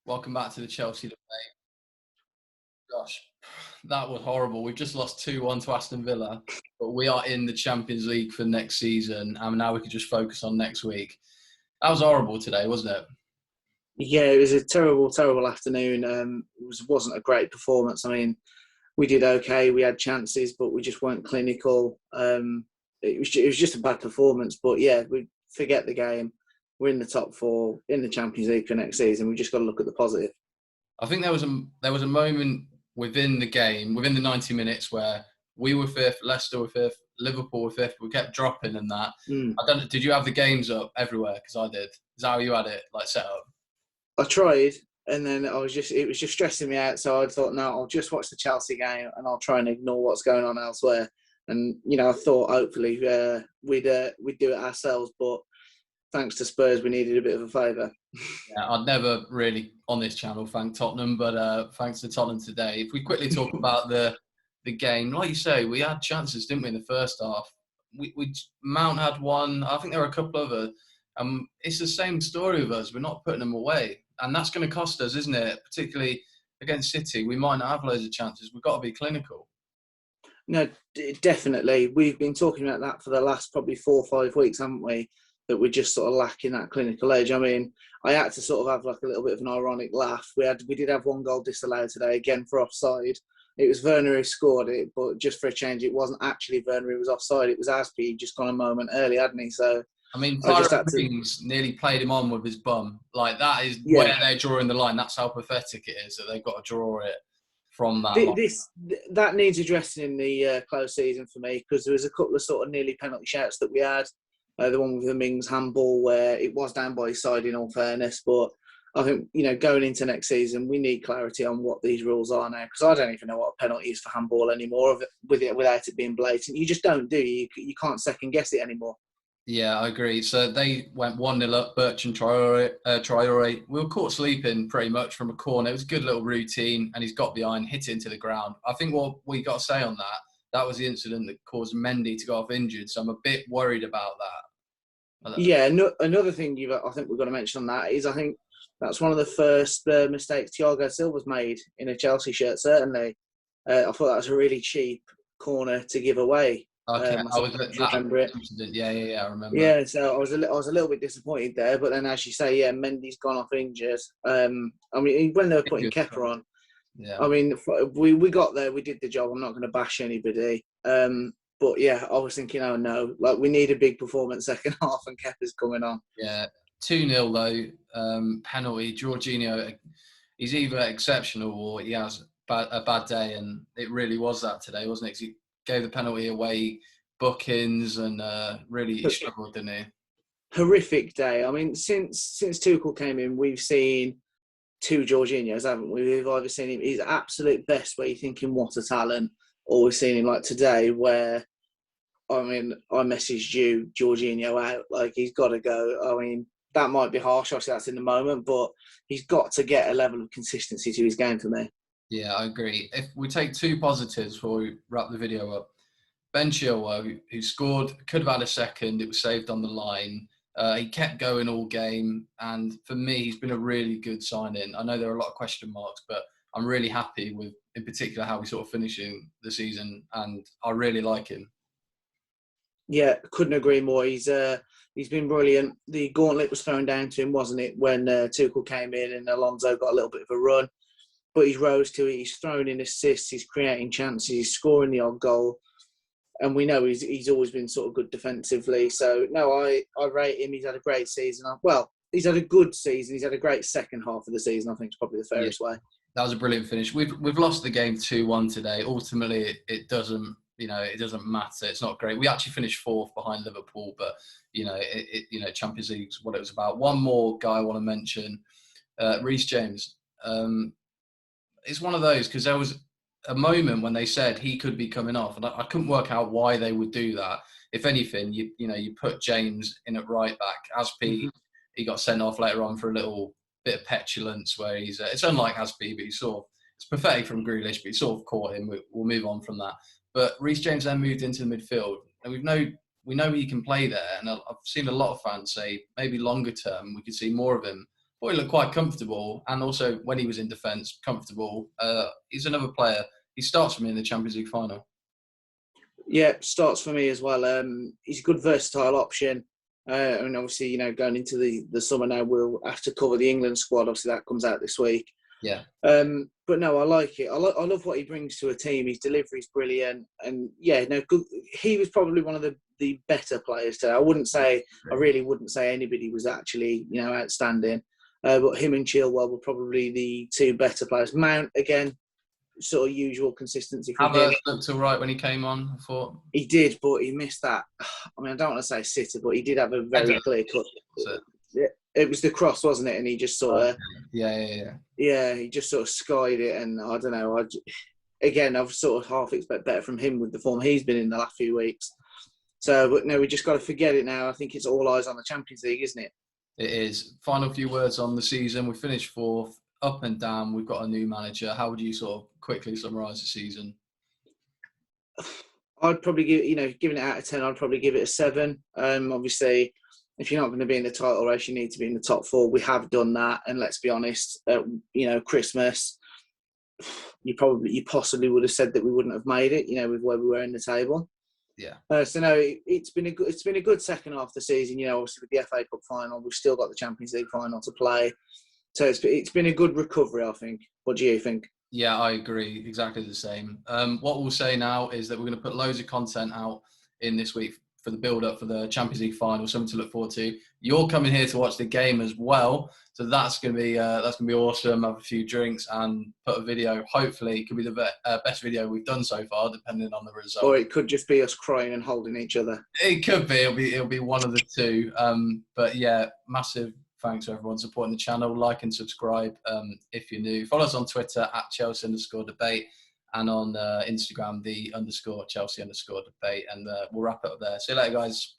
Welcome back to the Chelsea debate. Gosh, that was horrible. We've just lost 2-1 to Aston Villa, but we are in the Champions League for next season, and now we can just focus on next week. That was horrible today, wasn't it? Yeah, it was a terrible, terrible afternoon. Wasn't a great performance. I mean, we did okay. We had chances, but we just weren't clinical. It was just a bad performance. But yeah, we forget the game. We're in the top four in the Champions League for next season. We just got to look at the positive. I think there was a moment within the game, within the 90 minutes, where we were fifth, Leicester were fifth, Liverpool were fifth. We kept dropping and that. I don't know. Did you have the games up everywhere? Because I did. Is that how you had it, like set up? I tried, and then it was just stressing me out. So I thought, no, I'll just watch the Chelsea game, and I'll try and ignore what's going on elsewhere. And I thought hopefully we'd do it ourselves, but thanks to Spurs, we needed a bit of a favour. Yeah, I'd never really on this channel thank Tottenham, but thanks to Tottenham today. If we quickly talk about the game, like you say, we had chances, didn't we, in the first half? Mount had one. I think there were a couple of others. It's the same story with us. We're not putting them away, and that's going to cost us, isn't it? Particularly against City, we might not have loads of chances. We've got to be clinical. No, definitely. We've been talking about that for the last probably 4 or 5 weeks, haven't we? That we're just sort of lacking that clinical edge. I mean, I had to sort of have like a little bit of an ironic laugh. We did have one goal disallowed today, again for offside. It was Werner who scored it, but just for a change, it wasn't actually Werner who was offside. It was Aspi. He'd just gone a moment early, hadn't he? So I mean, I just Tyrone had to. Mings nearly played him on with his bum. Like, that is Yeah, where they're drawing the line. That's how pathetic it is that they've got to draw it from that line. that needs addressing in the close season for me, because there was a couple of sort of nearly penalty shouts that we had. The one with the Mings handball where it was down by his side, in all fairness, but I think, going into next season, we need clarity on what these rules are now, because I don't even know what a penalty is for handball anymore without it being blatant. You just don't, do you? You can't second guess it anymore. Yeah, I agree. So they went 1-0 up, Bertrand Traore. We were caught sleeping pretty much from a corner. It was a good little routine, and he's got behind, hit it into the ground. I think what we got to say on that was the incident that caused Mendy to go off injured. So I'm a bit worried about that. Yeah, no, another thing I think we've got to mention on that is I think that's one of the first mistakes Thiago Silva's made in a Chelsea shirt, certainly. I thought that was a really cheap corner to give away. Okay, I was remember it. Yeah, I remember. Yeah, so I was a little bit disappointed there, but then as you say, yeah, Mendy's gone off injured. I mean, when they were putting Kepa on, yeah. I mean, we got there, we did the job. I'm not going to bash anybody, but yeah, I was thinking, oh no, like we need a big performance second half, and Kepa's coming on. Yeah, 2-0 though, penalty. Jorginho, he's either exceptional or he has a bad day, and it really was that today, wasn't it? 'Cause he gave the penalty away, bookings, and really he struggled, didn't he? Horrific day. I mean, since Tuchel came in, we've seen two Jorginhos, haven't we? We've either seen him his absolute best, where you're thinking, what a talent, or we've seen him like today, where, I mean, I messaged you, Jorginho out, like he's got to go. I mean, that might be harsh, obviously that's in the moment, but he's got to get a level of consistency to his game for me. Yeah, I agree. If we take two positives before we wrap the video up, Ben Chilwell, who scored, could have had a second, it was saved on the line. He kept going all game, and for me, he's been a really good signing. I know there are a lot of question marks, but I'm really happy with, in particular, how he's sort of finishing the season, and I really like him. Yeah, couldn't agree more. He's been brilliant. The gauntlet was thrown down to him, wasn't it, when Tuchel came in and Alonso got a little bit of a run, but he's rose to it. He's thrown in assists, he's creating chances, he's scoring the odd goal. And we know he's always been sort of good defensively. So, no, I rate him. He's had a great season. Well, he's had a good season. He's had a great second half of the season, I think is probably the fairest way. That was a brilliant finish. We've lost the game 2-1 today. Ultimately, it doesn't matter. It's not great. We actually finished fourth behind Liverpool, but, Champions League's what it was about. One more guy I want to mention, Reece James. It's one of those, because there was a moment when they said he could be coming off, and I couldn't work out why they would do that. If anything, you put James in at right back. Aspi, he got sent off later on for a little bit of petulance where he's. It's unlike Aspi, but he's sort of. It's pathetic from Grealish, but he sort of caught him. We'll move on from that. But Reece James then moved into the midfield, and we know he can play there. And I've seen a lot of fans say maybe longer term we could see more of him thought he looked quite comfortable, and also when he was in defence, comfortable. He's another player. He starts for me in the Champions League final. Yeah, starts for me as well. He's a good versatile option. And obviously, going into the summer now, we'll have to cover the England squad. Obviously, that comes out this week. Yeah. But no, I like it. I love what he brings to a team. His delivery's brilliant. And yeah, no, good. He was probably one of the better players today. I really wouldn't say anybody was actually, outstanding. But him and Chilwell were probably the two better players. Mount, again, sort of usual consistency from him. Havertz looked all right when he came on, I thought. He did, but he missed that. I mean, I don't want to say sitter, but he did have a very clear cut. It was the cross, wasn't it? And he just sort of... Yeah, he just sort of skied it, and I don't know. I've sort of half expect better from him with the form he's been in the last few weeks. So, but no, we just got to forget it now. I think it's all eyes on the Champions League, isn't it? It is. Final few words on the season. We finished fourth, up and down. We've got a new manager. How would you sort of quickly summarise the season? I'd probably giving it out of 10, I'd probably give it a 7. Obviously, if you're not going to be in the title race, you need to be in the top 4. We have done that, and let's be honest, Christmas, you possibly would have said that we wouldn't have made it, with where we were in the table. Yeah. So no, it's been a good second half of the season. Obviously with the FA Cup final, we've still got the Champions League final to play. So it's been a good recovery, I think. What do you think? Yeah, I agree. Exactly the same. What we'll say now is that we're going to put loads of content out in this week for the build-up for the Champions League final, something to look forward to. You're coming here to watch the game as well, so that's going to be awesome. Have a few drinks and put a video. Hopefully, it could be the best video we've done so far, depending on the result. Or it could just be us crying and holding each other. It could be. It'll be one of the two. But yeah, massive thanks to everyone supporting the channel. Like and subscribe if you're new. Follow us on Twitter at Chelsea_debate and on Instagram, _Chelsea_debate. And we'll wrap it up there. See you later, guys.